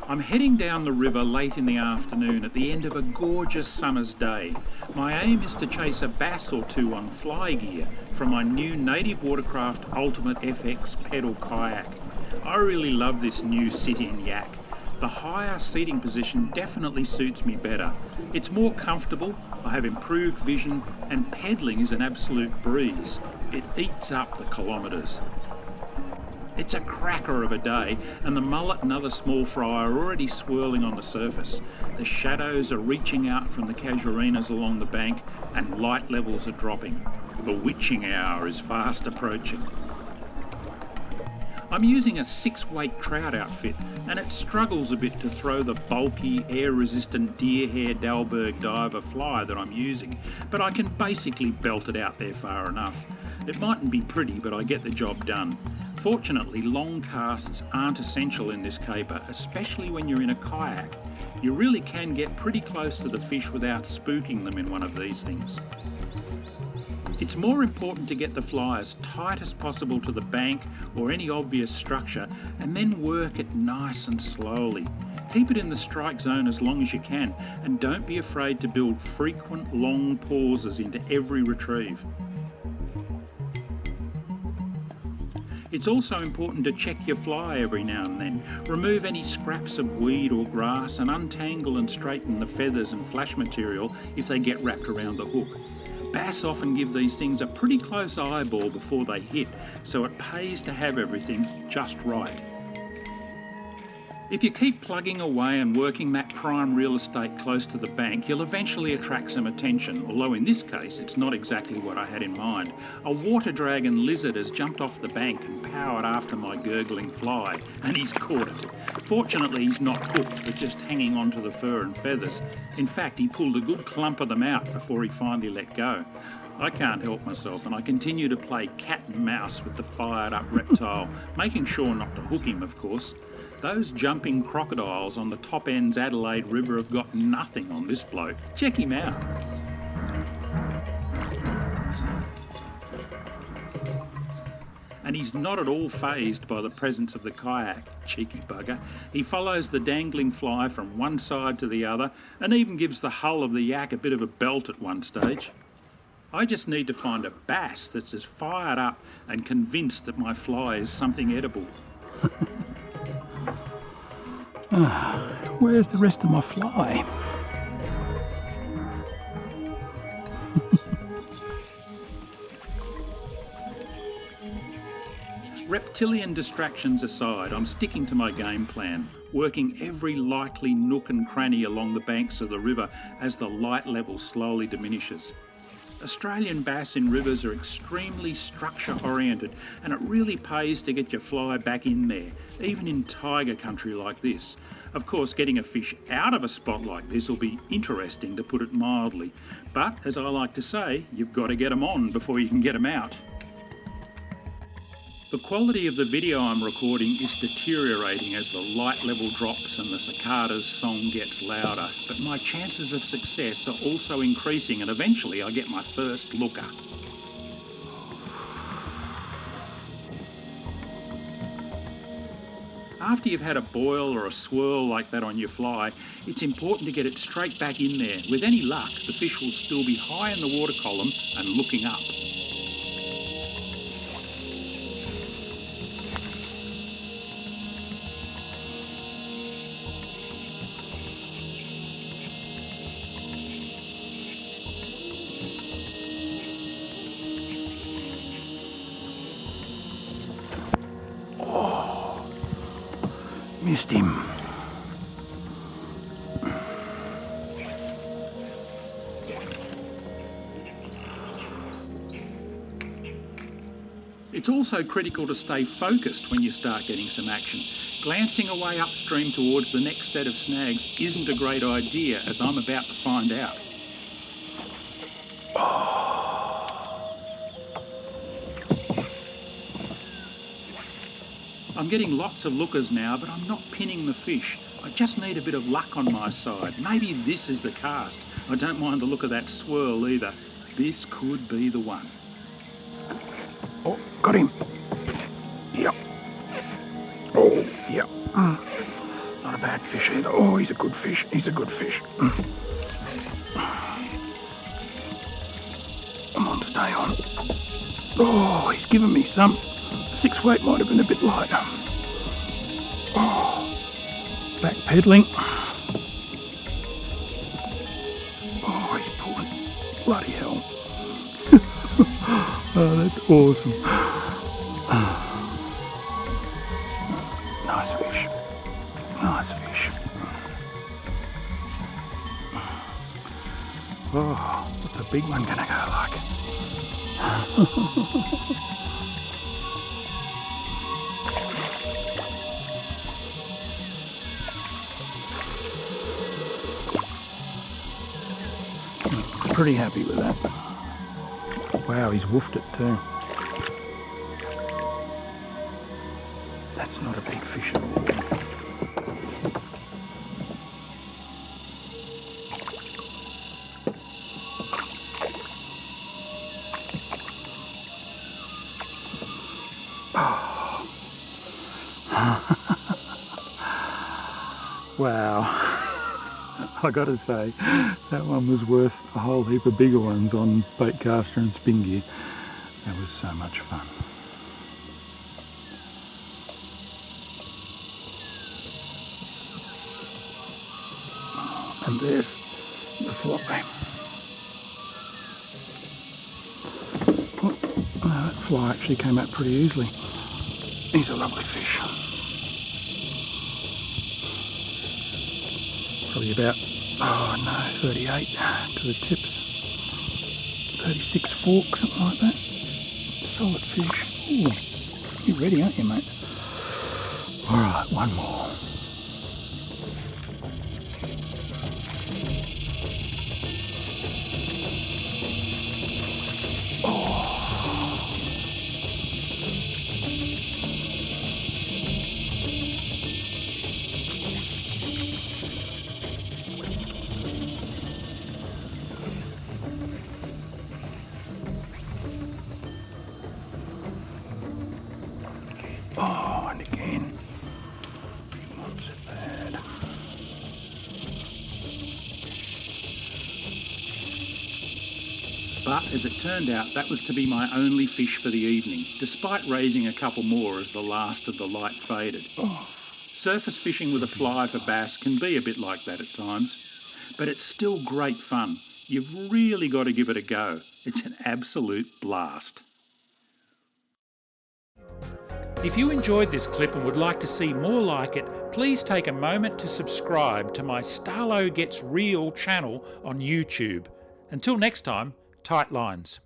I'm heading down the river late in the afternoon at the end of a gorgeous summer's day. My aim is to chase a bass or two on fly gear from my new Native Watercraft Ultimate FX pedal kayak. I really love this new sit-in yak. The higher seating position definitely suits me better. It's more comfortable, I have improved vision, and pedalling is an absolute breeze. It eats up the kilometres. It's a cracker of a day, and the mullet and other small fry are already swirling on the surface. The shadows are reaching out from the casuarinas along the bank, and light levels are dropping. The witching hour is fast approaching. I'm using a 6-weight trout outfit, and it struggles a bit to throw the bulky, air-resistant deer hair Dalberg diver fly that I'm using, but I can basically belt it out there far enough. It mightn't be pretty, but I get the job done. Fortunately, long casts aren't essential in this caper, especially when you're in a kayak. You really can get pretty close to the fish without spooking them in one of these things. It's more important to get the fly as tight as possible to the bank or any obvious structure, and then work it nice and slowly. Keep it in the strike zone as long as you can, and don't be afraid to build frequent long pauses into every retrieve. It's also important to check your fly every now and then. Remove any scraps of weed or grass and untangle and straighten the feathers and flash material if they get wrapped around the hook. Bass often give these things a pretty close eyeball before they hit, so it pays to have everything just right. If you keep plugging away and working that prime real estate close to the bank, you'll eventually attract some attention, although in this case it's not exactly what I had in mind. A water dragon lizard has jumped off the bank and powered after my gurgling fly, and he's caught it. Fortunately he's not hooked, but just hanging onto the fur and feathers. In fact, he pulled a good clump of them out before he finally let go. I can't help myself, and I continue to play cat and mouse with the fired up reptile, making sure not to hook him, of course. Those jumping crocodiles on the top end's Adelaide River have got nothing on this bloke. Check him out. And he's not at all fazed by the presence of the kayak, cheeky bugger. He follows the dangling fly from one side to the other, and even gives the hull of the yak a bit of a belt at one stage. I just need to find a bass that's as fired up and convinced that my fly is something edible. Where's the rest of my fly? Reptilian distractions aside, I'm sticking to my game plan, working every likely nook and cranny along the banks of the river as the light level slowly diminishes. Australian bass in rivers are extremely structure oriented, and it really pays to get your fly back in there, even in tiger country like this. Of course, getting a fish out of a spot like this will be interesting, to put it mildly, but as I like to say, you've got to get them on before you can get them out. The quality of the video I'm recording is deteriorating as the light level drops and the cicada's song gets louder, but my chances of success are also increasing, and eventually I get my first looker. After you've had a boil or a swirl like that on your fly, it's important to get it straight back in there. With any luck, the fish will still be high in the water column and looking up. Missed him. It's also critical to stay focused when you start getting some action. Glancing away upstream towards the next set of snags isn't a great idea, as I'm about to find out. Oh, I'm getting lots of lookers now, but I'm not pinning the fish. I just need a bit of luck on my side. Maybe this is the cast. I don't mind the look of that swirl either. This could be the one. Oh, got him. Yep. Oh, yep. Not a bad fish either. Oh, he's a good fish. He's a good fish. Come on, stay on. Oh, he's given me some. 6 weight might have been a bit lighter. Oh, back pedaling. Oh, he's pulling. Bloody hell. Oh, that's awesome. Nice fish. Nice fish. Oh, what's a big one gonna go like? Pretty happy with that. Wow, he's woofed it too. That's not a big fish at all. Oh. Wow. I gotta say, that one was worth a whole heap of bigger ones on baitcaster and spin gear. That was so much fun. And there's the fly. Oh, that fly actually came out pretty easily. He's a lovely fish. Probably about, 38 to the tips. 36 fork, something like that. Solid fish. Ooh, you're ready, aren't you, mate? Alright, one more. Oh, and again. Not so bad. But as it turned out, that was to be my only fish for the evening, despite raising a couple more as the last of the light faded. Oh. Surface fishing with a fly for bass can be a bit like that at times, but it's still great fun. You've really got to give it a go. It's an absolute blast. If you enjoyed this clip and would like to see more like it, please take a moment to subscribe to my Starlo Gets Real channel on YouTube. Until next time, tight lines.